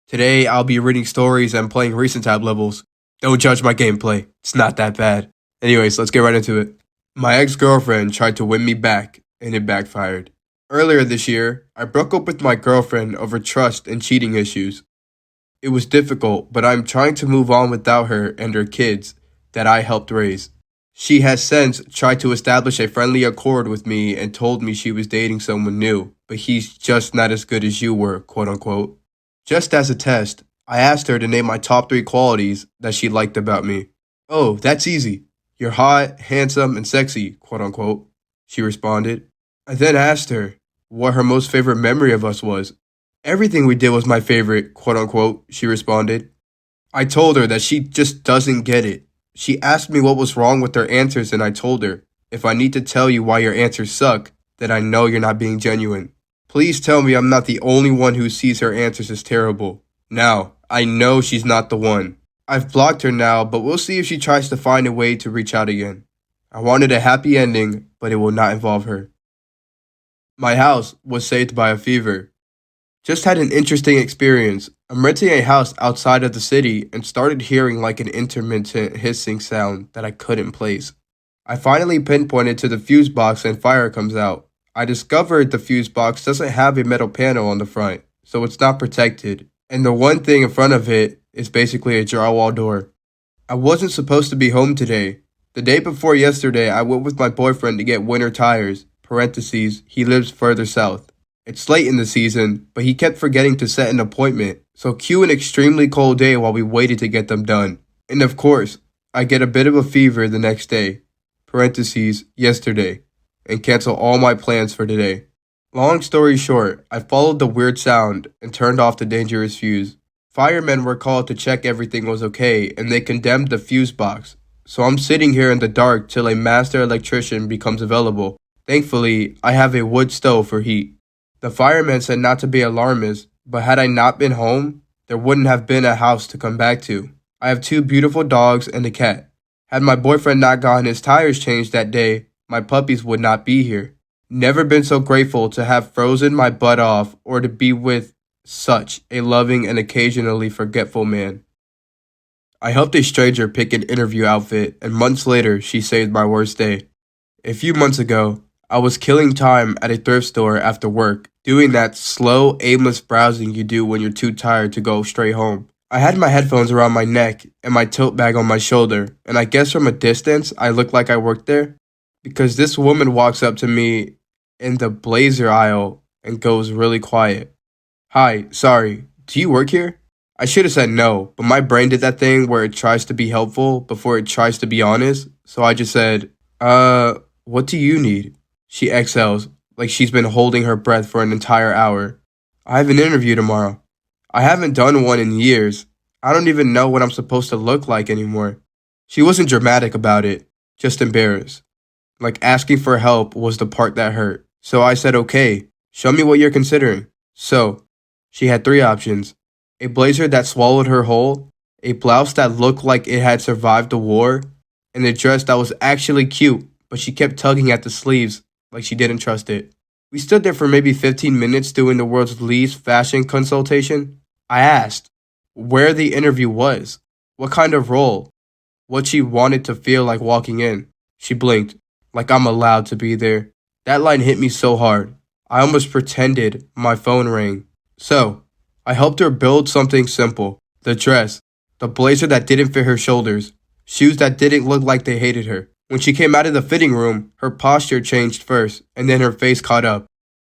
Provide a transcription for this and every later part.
Today, I'll be reading stories and playing recent tab levels. Don't judge my gameplay, it's not that bad. Anyways, let's get right into it. My ex-girlfriend tried to win me back, and it backfired. Earlier this year, I broke up with my girlfriend over trust and cheating issues. It was difficult, but I'm trying to move on without her and her kids that I helped raise. She has since tried to establish a friendly accord with me and told me she was dating someone new, but he's just not as good as you were, quote unquote. Just as a test, I asked her to name my top 3 qualities that she liked about me. Oh, that's easy. You're hot, handsome, and sexy, quote unquote, she responded. I then asked her what her most favorite memory of us was. Everything we did was my favorite, quote unquote, she responded. I told her that she just doesn't get it. She asked me what was wrong with her answers, and I told her, if I need to tell you why your answers suck, then I know you're not being genuine. Please tell me I'm not the only one who sees her answers as terrible. Now, I know she's not the one. I've blocked her now, but we'll see if she tries to find a way to reach out again. I wanted a happy ending, but it will not involve her. My house was saved by a fever. Just had an interesting experience. I'm renting a house outside of the city and started hearing like an intermittent hissing sound that I couldn't place. I finally pinpointed to the fuse box and fire comes out. I discovered the fuse box doesn't have a metal panel on the front, so it's not protected, and the one thing in front of it is basically a drywall door. I wasn't supposed to be home today. The day before yesterday, I went with my boyfriend to get winter tires, parentheses, he lives further south. It's late in the season, but he kept forgetting to set an appointment, so cue an extremely cold day while we waited to get them done. And of course, I get a bit of a fever the next day, parentheses, yesterday, and cancel all my plans for today. Long story short, I followed the weird sound and turned off the dangerous fuse. Firemen were called to check everything was okay, and they condemned the fuse box. So I'm sitting here in the dark till a master electrician becomes available. Thankfully, I have a wood stove for heat. The fireman said not to be alarmist, but had I not been home, there wouldn't have been a house to come back to. I have 2 beautiful dogs and a cat. Had my boyfriend not gotten his tires changed that day, my puppies would not be here. Never been so grateful to have frozen my butt off or to be with such a loving and occasionally forgetful man. I helped a stranger pick an interview outfit, and months later, she saved my worst day. A few months ago, I was killing time at a thrift store after work, doing that slow, aimless browsing you do when you're too tired to go straight home. I had my headphones around my neck and my tote bag on my shoulder, and I guess from a distance, I looked like I worked there, because this woman walks up to me in the blazer aisle and goes really quiet. Hi, sorry, do you work here? I should have said no, but my brain did that thing where it tries to be helpful before it tries to be honest, so I just said, what do you need? She exhales, like she's been holding her breath for an entire hour. I have an interview tomorrow. I haven't done one in years. I don't even know what I'm supposed to look like anymore. She wasn't dramatic about it, just embarrassed. Like asking for help was the part that hurt. So I said, okay, show me what you're considering. So, she had 3 options. A blazer that swallowed her whole, a blouse that looked like it had survived the war, and a dress that was actually cute, but she kept tugging at the sleeves like she didn't trust it. We stood there for maybe 15 minutes doing the world's least fashion consultation. I asked where the interview was, what kind of role, what she wanted to feel like walking in. She blinked, like I'm allowed to be there. That line hit me so hard, I almost pretended my phone rang. So, I helped her build something simple. The dress, the blazer that didn't fit her shoulders, shoes that didn't look like they hated her. When she came out of the fitting room, her posture changed first, and then her face caught up.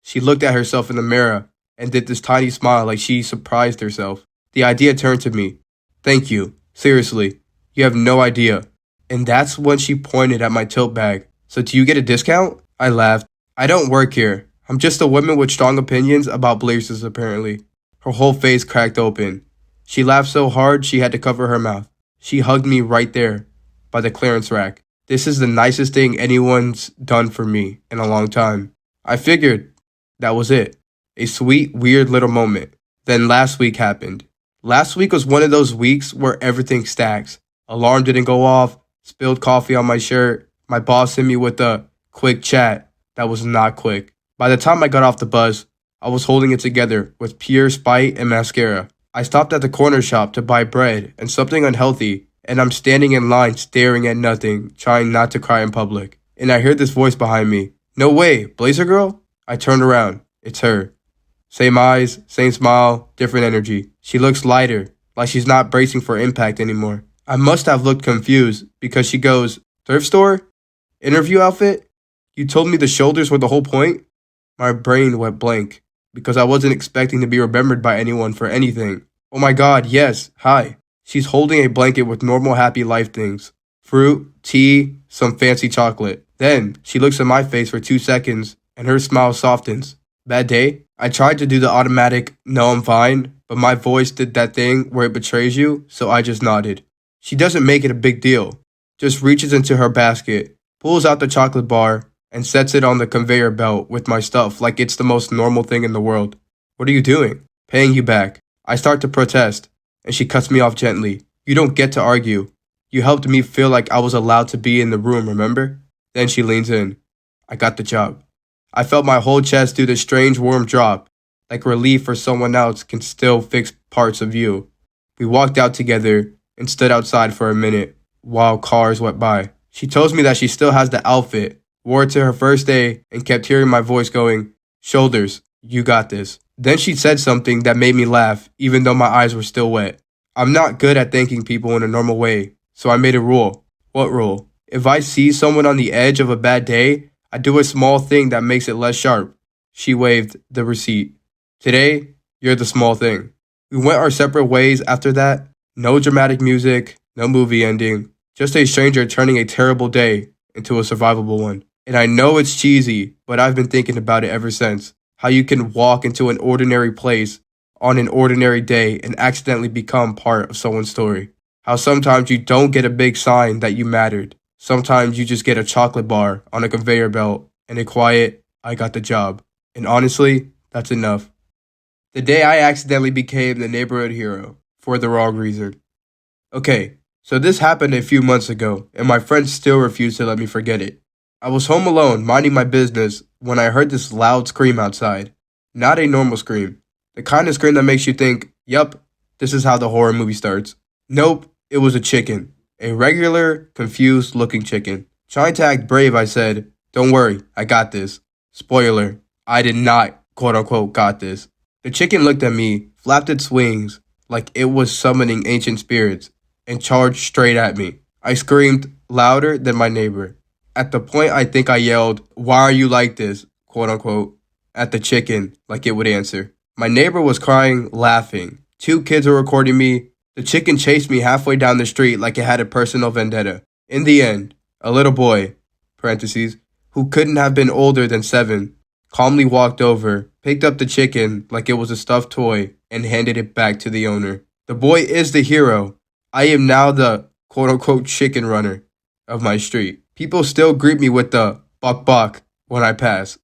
She looked at herself in the mirror and did this tiny smile like she surprised herself. The idea turned to me. Thank you. Seriously, you have no idea. And that's when she pointed at my tote bag. So do you get a discount? I laughed. I don't work here. I'm just a woman with strong opinions about blazers apparently. Her whole face cracked open. She laughed so hard she had to cover her mouth. She hugged me right there, by the clearance rack. This is the nicest thing anyone's done for me in a long time. I figured that was it. A sweet, weird little moment. Then last week happened. Last week was one of those weeks where everything stacks. Alarm didn't go off, spilled coffee on my shirt, my boss hit me with a quick chat that was not quick. By the time I got off the bus, I was holding it together with pure spite and mascara. I stopped at the corner shop to buy bread and something unhealthy, and I'm standing in line staring at nothing, trying not to cry in public. And I hear this voice behind me. No way, Blazer Girl? I turn around. It's her. Same eyes, same smile, different energy. She looks lighter, like she's not bracing for impact anymore. I must have looked confused because she goes, thrift store? Interview outfit? You told me the shoulders were the whole point? My brain went blank because I wasn't expecting to be remembered by anyone for anything. Oh my god, yes, hi. She's holding a blanket with normal happy life things. Fruit, tea, some fancy chocolate. Then, she looks at my face for 2 seconds and her smile softens. Bad day? I tried to do the automatic, no I'm fine, but my voice did that thing where it betrays you, so I just nodded. She doesn't make it a big deal. Just reaches into her basket, pulls out the chocolate bar, and sets it on the conveyor belt with my stuff like it's the most normal thing in the world. What are you doing? Paying you back. I start to protest, and she cuts me off gently. You don't get to argue. You helped me feel like I was allowed to be in the room, remember? Then she leans in. I got the job. I felt my whole chest do this strange warm drop, like relief for someone else can still fix parts of you. We walked out together and stood outside for a minute while cars went by. She tells me that she still has the outfit, wore it to her first day, and kept hearing my voice going, shoulders, you got this. Then she said something that made me laugh, even though my eyes were still wet. I'm not good at thanking people in a normal way, so I made a rule. What rule? If I see someone on the edge of a bad day, I do a small thing that makes it less sharp. She waved the receipt. Today, you're the small thing. We went our separate ways after that. No dramatic music, no movie ending. Just a stranger turning a terrible day into a survivable one. And I know it's cheesy, but I've been thinking about it ever since. How you can walk into an ordinary place on an ordinary day and accidentally become part of someone's story. How sometimes you don't get a big sign that you mattered. Sometimes you just get a chocolate bar on a conveyor belt and a quiet, I got the job. And honestly, that's enough. The day I accidentally became the neighborhood hero for the wrong reason. Okay, so this happened a few months ago, and my friends still refuse to let me forget it. I was home alone, minding my business, when I heard this loud scream outside. Not a normal scream. The kind of scream that makes you think, yup, this is how the horror movie starts. Nope, it was a chicken. A regular, confused-looking chicken. Trying to act brave, I said, don't worry, I got this. Spoiler, I did not, quote-unquote, got this. The chicken looked at me, flapped its wings, like it was summoning ancient spirits, and charged straight at me. I screamed louder than my neighbor. At the point I think I yelled, why are you like this, quote-unquote, at the chicken, like it would answer. My neighbor was crying, laughing. 2 kids were recording me. The chicken chased me halfway down the street like it had a personal vendetta. In the end, a little boy, parentheses, who couldn't have been older than 7, calmly walked over, picked up the chicken like it was a stuffed toy, and handed it back to the owner. The boy is the hero. I am now the quote-unquote chicken runner of my street. People still greet me with the bok bok when I pass.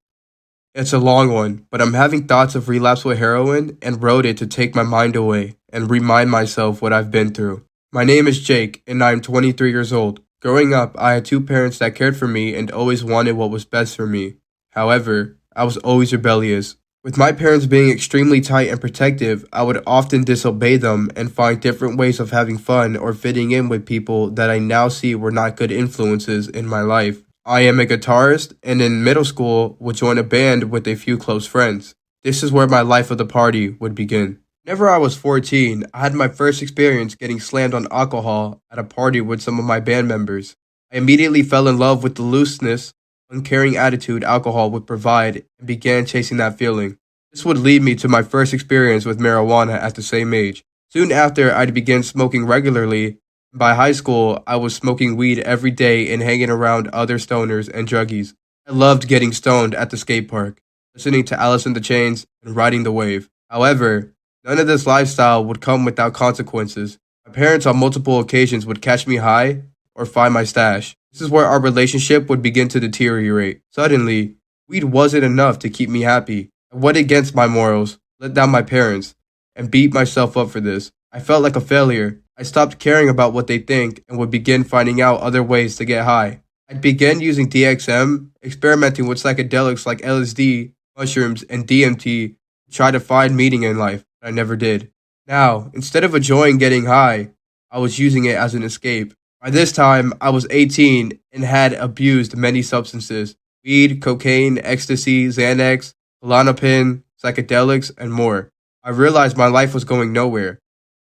It's a long one, but I'm having thoughts of relapse with heroin and wrote it to take my mind away and remind myself what I've been through. My name is Jake, and I'm 23 years old. Growing up, I had 2 parents that cared for me and always wanted what was best for me. However, I was always rebellious. With my parents being extremely tight and protective, I would often disobey them and find different ways of having fun or fitting in with people that I now see were not good influences in my life. I am a guitarist, and in middle school would join a band with a few close friends. This is where my life of the party would begin. Whenever I was 14, I had my first experience getting slammed on alcohol at a party with some of my band members. I immediately fell in love with the looseness, uncaring attitude alcohol would provide and began chasing that feeling. This would lead me to my first experience with marijuana at the same age. Soon after, I'd begin smoking regularly. By high school, I was smoking weed every day and hanging around other stoners and druggies. I loved getting stoned at the skate park, listening to Alice in the Chains and riding the wave. However, none of this lifestyle would come without consequences. My parents on multiple occasions would catch me high or find my stash. This is where our relationship would begin to deteriorate. Suddenly, weed wasn't enough to keep me happy. I went against my morals, let down my parents, and beat myself up for this. I felt like a failure. I stopped caring about what they think and would begin finding out other ways to get high. I'd begin using DXM, experimenting with psychedelics like LSD, mushrooms, and DMT to try to find meaning in life. I never did. Now, instead of enjoying getting high, I was using it as an escape. By this time, I was 18 and had abused many substances: weed, cocaine, ecstasy, Xanax, Klonopin, psychedelics, and more. I realized my life was going nowhere.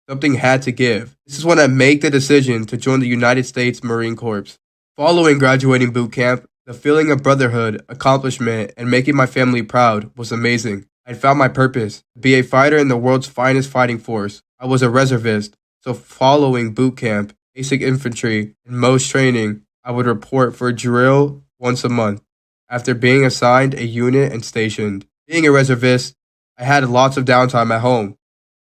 Something had to give. This is when I made the decision to join the United States Marine Corps. Following graduating boot camp, the feeling of brotherhood, accomplishment, and making my family proud was amazing. I found my purpose: to be a fighter in the world's finest fighting force. I was a reservist, so following boot camp, basic infantry, and most training, I would report for drill once a month. After being assigned a unit and stationed. Being a reservist, I had lots of downtime at home.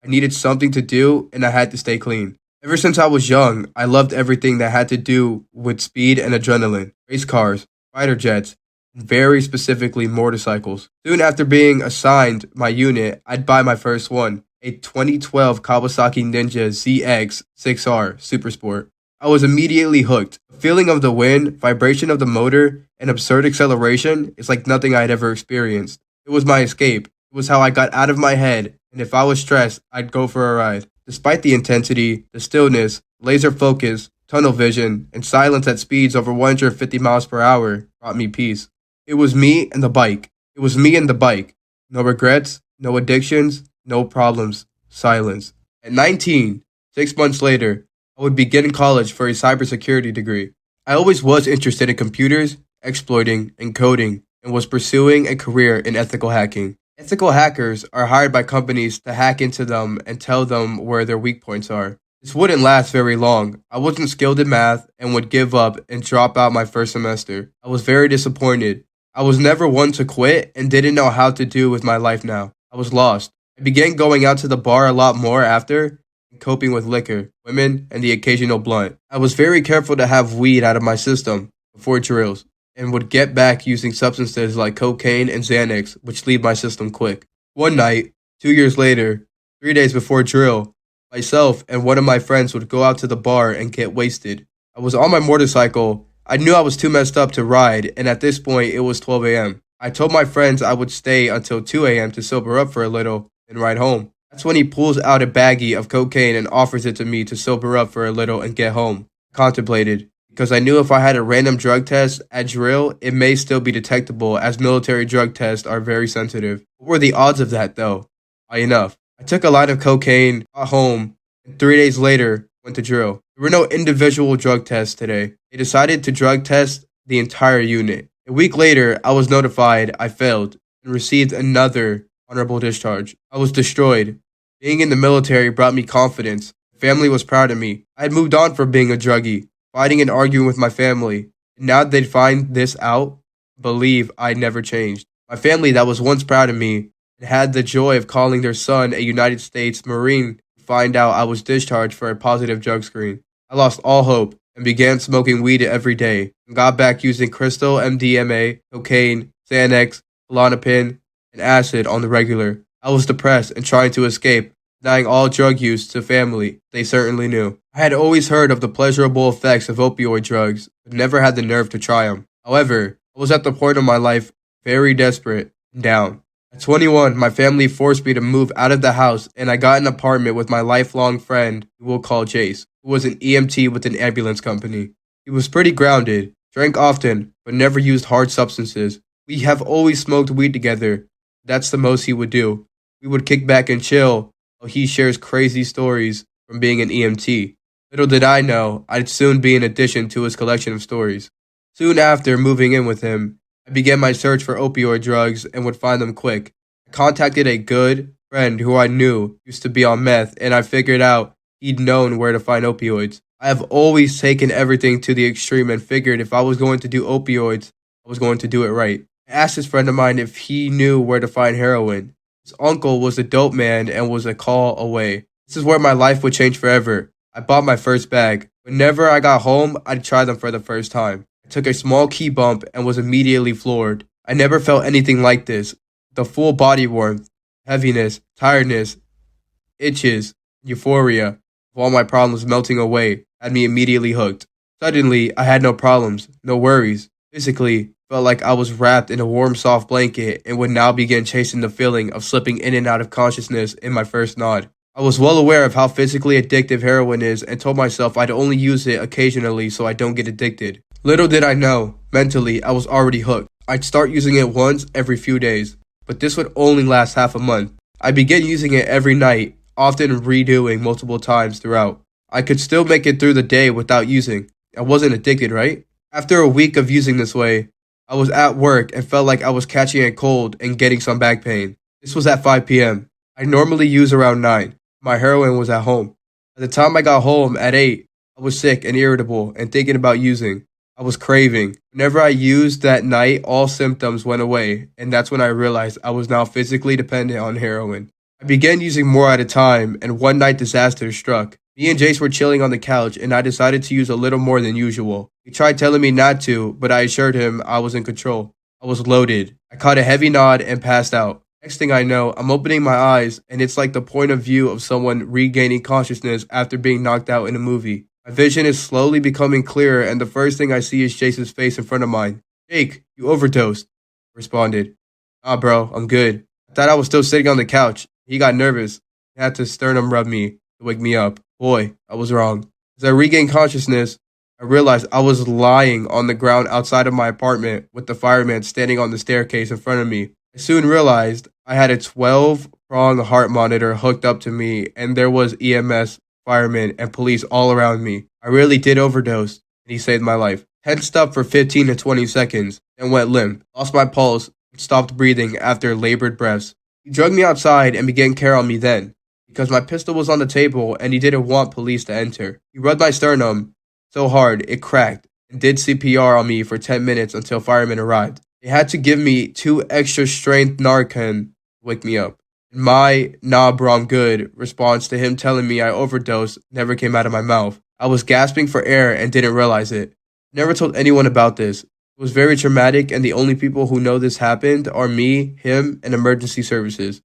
I needed something to do, and I had to stay clean. Ever since I was young, I loved everything that had to do with speed and adrenaline: race cars, fighter jets, and very specifically motorcycles. Soon after being assigned my unit, I'd buy my first one, a 2012 Kawasaki Ninja ZX-6R Supersport. I was immediately hooked. The feeling of the wind, vibration of the motor, and absurd acceleration is like nothing I had ever experienced. It was my escape. It was how I got out of my head, and if I was stressed, I'd go for a ride. Despite the intensity, the stillness, laser focus, tunnel vision, and silence at speeds over 150 miles per hour brought me peace. It was me and the bike. It was me and the bike. No regrets, no addictions, no problems, silence. At 19, 6 months later, I would begin college for a cybersecurity degree. I always was interested in computers, exploiting, and coding, and was pursuing a career in ethical hacking. Ethical hackers are hired by companies to hack into them and tell them where their weak points are. This wouldn't last very long. I wasn't skilled in math and would give up and drop out my first semester. I was very disappointed. I was never one to quit and didn't know how to do with my life now. I was lost. I began going out to the bar a lot more after and coping with liquor, women, and the occasional blunt. I was very careful to have weed out of my system before drills, and would get back using substances like cocaine and Xanax, which leave my system quick. One night, 2 years later, 3 days before drill, myself and one of my friends would go out to the bar and get wasted. I was on my motorcycle. I knew I was too messed up to ride, and at this point, it was 12 a.m. I told my friends I would stay until 2 a.m. to sober up for a little and ride home. That's when he pulls out a baggie of cocaine and offers it to me to sober up for a little and get home. I contemplated, because I knew if I had a random drug test at drill, it may still be detectable, as military drug tests are very sensitive. What were the odds of that, though? High enough. I took a line of cocaine, got home, and 3 days later, went to drill. There were no individual drug tests today. They decided to drug test the entire unit. A week later, I was notified I failed and received another honorable discharge. I was destroyed. Being in the military brought me confidence. Family was proud of me. I had moved on from being a druggie, fighting and arguing with my family. And now they'd find this out, believe I never changed. My family that was once proud of me and had the joy of calling their son a United States Marine find out I was discharged for a positive drug screen. I lost all hope and began smoking weed every day and got back using crystal MDMA, cocaine, Xanax, Klonopin, and acid on the regular. I was depressed and trying to escape, denying all drug use to family they certainly knew. I had always heard of the pleasurable effects of opioid drugs, but never had the nerve to try them. However, I was at the point of my life very desperate and down. At 21, my family forced me to move out of the house, and I got an apartment with my lifelong friend, who we'll call Chase, who was an EMT with an ambulance company. He was pretty grounded, drank often, but never used hard substances. We have always smoked weed together. That's the most he would do. We would kick back and chill while he shares crazy stories from being an EMT. Little did I know, I'd soon be an addition to his collection of stories. Soon after moving in with him, I began my search for opioid drugs and would find them quick. I contacted a good friend who I knew used to be on meth, and I figured out he'd known where to find opioids. I have always taken everything to the extreme and figured if I was going to do opioids, I was going to do it right. I asked this friend of mine if he knew where to find heroin. His uncle was a dope man and was a call away. This is where my life would change forever. I bought my first bag. Whenever I got home, I'd try them for the first time. I took a small key bump and was immediately floored. I never felt anything like this. The full body warmth, heaviness, tiredness, itches, euphoria of all my problems melting away had me immediately hooked. Suddenly, I had no problems, no worries. Physically, felt like I was wrapped in a warm, soft blanket and would now begin chasing the feeling of slipping in and out of consciousness in my first nod. I was well aware of how physically addictive heroin is and told myself I'd only use it occasionally so I don't get addicted. Little did I know, mentally, I was already hooked. I'd start using it once every few days, but this would only last half a month. I began using it every night, often redoing multiple times throughout. I could still make it through the day without using. I wasn't addicted, right? After a week of using this way, I was at work and felt like I was catching a cold and getting some back pain. This was at 5 p.m. I normally use around 9. My heroin was at home. By the time I got home at 8, I was sick and irritable and thinking about using. I was craving. Whenever I used that night, all symptoms went away, and that's when I realized I was now physically dependent on heroin. I began using more at a time, and one night disaster struck. Me and Jace were chilling on the couch, and I decided to use a little more than usual. He tried telling me not to, but I assured him I was in control. I was loaded. I caught a heavy nod and passed out. Next thing I know, I'm opening my eyes, and it's like the point of view of someone regaining consciousness after being knocked out in a movie. My vision is slowly becoming clearer, and the first thing I see is Jason's face in front of mine. "Jake, you overdosed," I responded. "Nah, bro, I'm good." I thought I was still sitting on the couch. He got nervous. He had to sternum rub me to wake me up. Boy, I was wrong. As I regained consciousness, I realized I was lying on the ground outside of my apartment with the fireman standing on the staircase in front of me. I soon realized I had a 12-prong heart monitor hooked up to me, and there was EMS, firemen, and police all around me. I really did overdose, and he saved my life. Tensed up for 15 to 20 seconds, then went limp, lost my pulse, and stopped breathing after labored breaths. He dragged me outside and began care on me then, because my pistol was on the table and he didn't want police to enter. He rubbed my sternum so hard it cracked and did CPR on me for 10 minutes until firemen arrived. They had to give me 2 extra strength Narcan to wake me up. And my "nah bro, I'm good" response to him telling me I overdosed never came out of my mouth. I was gasping for air and didn't realize it. I never told anyone about this. It was very traumatic, and the only people who know this happened are me, him, and emergency services.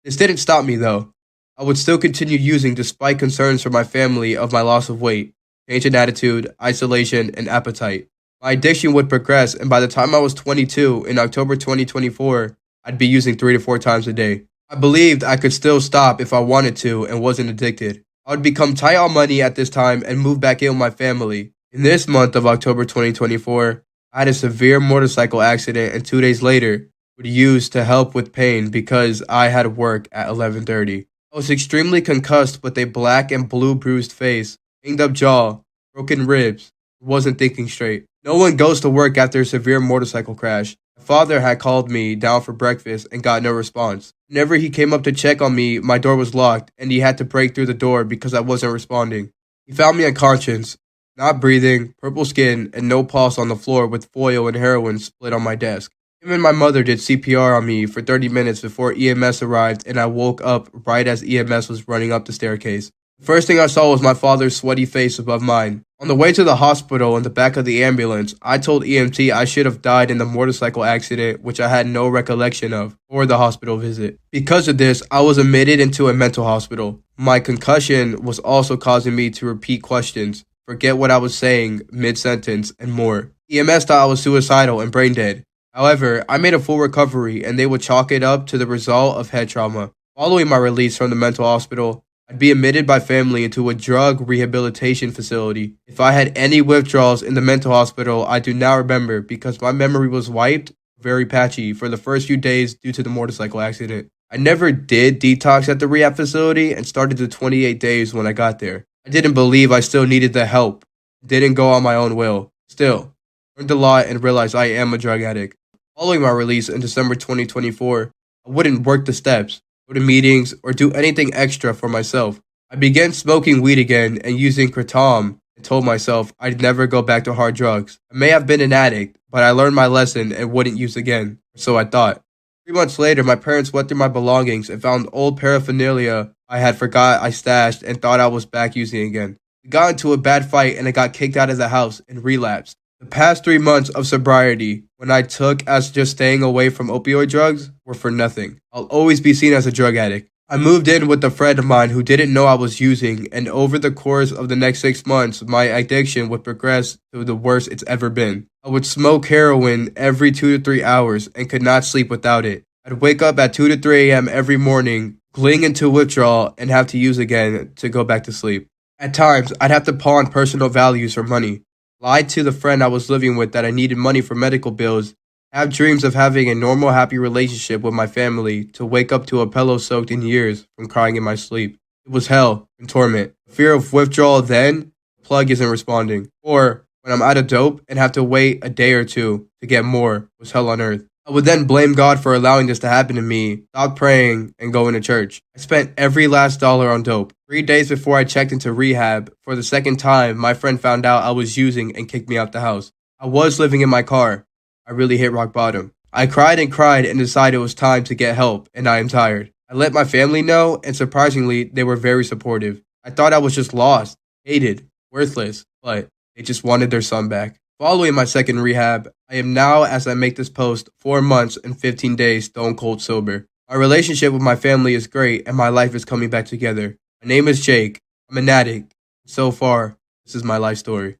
This didn't stop me though. I would still continue using despite concerns from my family of my loss of weight, change in attitude, isolation, and appetite. My addiction would progress, and by the time I was 22 in October 2024, I'd be using 3 to 4 times a day. I believed I could still stop if I wanted to and wasn't addicted. I would become tight on money at this time and move back in with my family. In this month of October 2024, I had a severe motorcycle accident, and 2 days later would use to help with pain because I had work at 11:30. I was extremely concussed with a black and blue bruised face, banged up jaw, broken ribs, wasn't thinking straight. No one goes to work after a severe motorcycle crash. My father had called me down for breakfast and got no response. Whenever he came up to check on me, my door was locked and he had to break through the door because I wasn't responding. He found me unconscious, not breathing, purple skin, and no pulse on the floor with foil and heroin split on my desk. Him and my mother did CPR on me for 30 minutes before EMS arrived, and I woke up right as EMS was running up the staircase. The first thing I saw was my father's sweaty face above mine. On the way to the hospital in the back of the ambulance, I told EMT I should have died in the motorcycle accident, which I had no recollection of, or the hospital visit. Because of this, I was admitted into a mental hospital. My concussion was also causing me to repeat questions, forget what I was saying mid-sentence, and more. EMS thought I was suicidal and brain dead. However, I made a full recovery, and they would chalk it up to the result of head trauma. Following my release from the mental hospital, I'd be admitted by family into a drug rehabilitation facility. If I had any withdrawals in the mental hospital, I do not remember because my memory was wiped, very patchy, for the first few days due to the motorcycle accident. I never did detox at the rehab facility and started the 28 days when I got there. I didn't believe I still needed the help. Didn't go on my own will. Still, learned a lot and realized I am a drug addict. Following my release in December 2024, I wouldn't work the steps, go to meetings, or do anything extra for myself. I began smoking weed again and using kratom and told myself I'd never go back to hard drugs. I may have been an addict, but I learned my lesson and wouldn't use again, or so I thought. 3 months later, my parents went through my belongings and found old paraphernalia I had forgot I stashed and thought I was back using again. We got into a bad fight and I got kicked out of the house and relapsed. The past 3 months of sobriety, when I took as just staying away from opioid drugs, were for nothing. I'll always be seen as a drug addict. I moved in with a friend of mine who didn't know I was using, and over the course of the next 6 months, my addiction would progress to the worst it's ever been. I would smoke heroin every 2 to 3 hours and could not sleep without it. I'd wake up at 2 to 3 a.m. every morning, cling into withdrawal, and have to use again to go back to sleep. At times, I'd have to pawn personal values for money, lie to the friend I was living with that I needed money for medical bills, have dreams of having a normal, happy relationship with my family, to wake up to a pillow soaked in years from crying in my sleep. It was hell and torment. Fear of withdrawal then, plug isn't responding. Or when I'm out of dope and have to wait a day or two to get more, was hell on earth. I would then blame God for allowing this to happen to me, stop praying, and going to church. I spent every last dollar on dope. 3 days before I checked into rehab, for the second time, my friend found out I was using and kicked me out the house. I was living in my car. I really hit rock bottom. I cried and decided it was time to get help, and I am tired. I let my family know, and surprisingly, they were very supportive. I thought I was just lost, hated, worthless, but they just wanted their son back. Following my second rehab, I am now, as I make this post, 4 months and 15 days stone cold sober. My relationship with my family is great, and my life is coming back together. My name is Jake. I'm an addict. So far, this is my life story.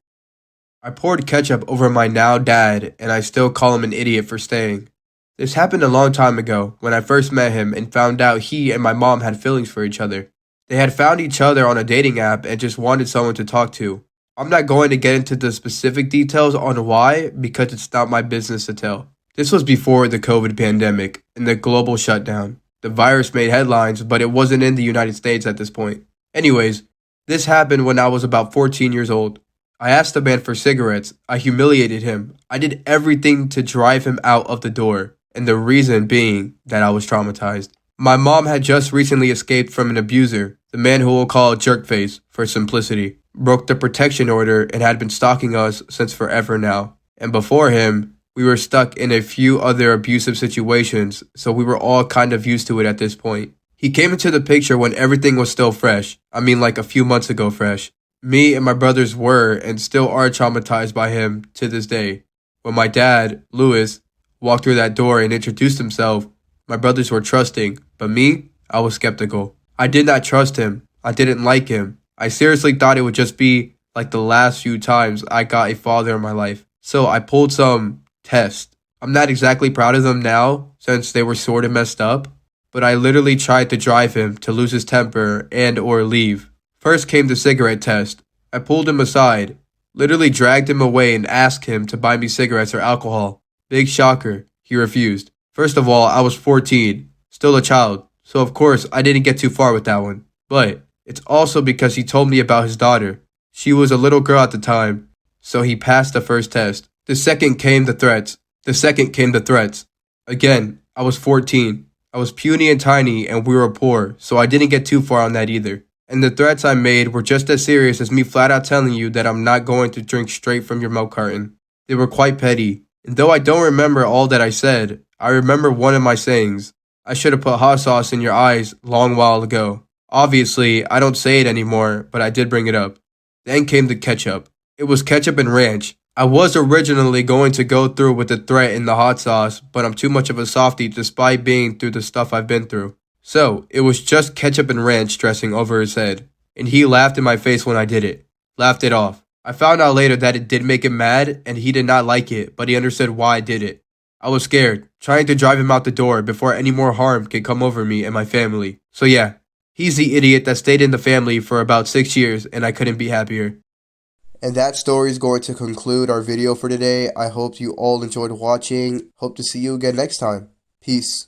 I poured ketchup over my now dad, and I still call him an idiot for staying. This happened a long time ago, when I first met him and found out he and my mom had feelings for each other. They had found each other on a dating app and just wanted someone to talk to. I'm not going to get into the specific details on why, because it's not my business to tell. This was before the COVID pandemic and the global shutdown. The virus made headlines, but it wasn't in the United States at this point. Anyways, this happened when I was about 14 years old. I asked the man for cigarettes. I humiliated him. I did everything to drive him out of the door, and the reason being that I was traumatized. My mom had just recently escaped from an abuser, the man who we'll call Jerkface for simplicity, broke the protection order and had been stalking us since forever now. And before him, we were stuck in a few other abusive situations, so we were all kind of used to it at this point. He came into the picture when everything was still fresh. I mean, like a few months ago fresh. Me and my brothers were and still are traumatized by him to this day. When my dad, Louis, walked through that door and introduced himself, my brothers were trusting, but me, I was skeptical. I did not trust him. I didn't like him. I seriously thought it would just be like the last few times I got a father in my life. So I pulled some tests. I'm not exactly proud of them now, since they were sort of messed up, but I literally tried to drive him to lose his temper and or leave. First came the cigarette test. I pulled him aside, literally dragged him away and asked him to buy me cigarettes or alcohol. Big shocker, he refused. First of all, I was 14, still a child, so of course I didn't get too far with that one. But it's also because he told me about his daughter. She was a little girl at the time, so he passed the first test. The second came the threats. Again, I was 14. I was puny and tiny, and we were poor, so I didn't get too far on that either. And the threats I made were just as serious as me flat out telling you that I'm not going to drink straight from your milk carton. They were quite petty, and though I don't remember all that I said, I remember one of my sayings. I should have put hot sauce in your eyes long while ago. Obviously, I don't say it anymore, but I did bring it up. Then came the ketchup. It was ketchup and ranch. I was originally going to go through with the threat in the hot sauce, but I'm too much of a softie despite being through the stuff I've been through. So, it was just ketchup and ranch dressing over his head. And he laughed in my face when I did it. Laughed it off. I found out later that it did make him mad, and he did not like it, but he understood why I did it. I was scared, trying to drive him out the door before any more harm could come over me and my family. So yeah, he's the idiot that stayed in the family for about 6 years, and I couldn't be happier. And that story is going to conclude our video for today. I hope you all enjoyed watching. Hope to see you again next time. Peace.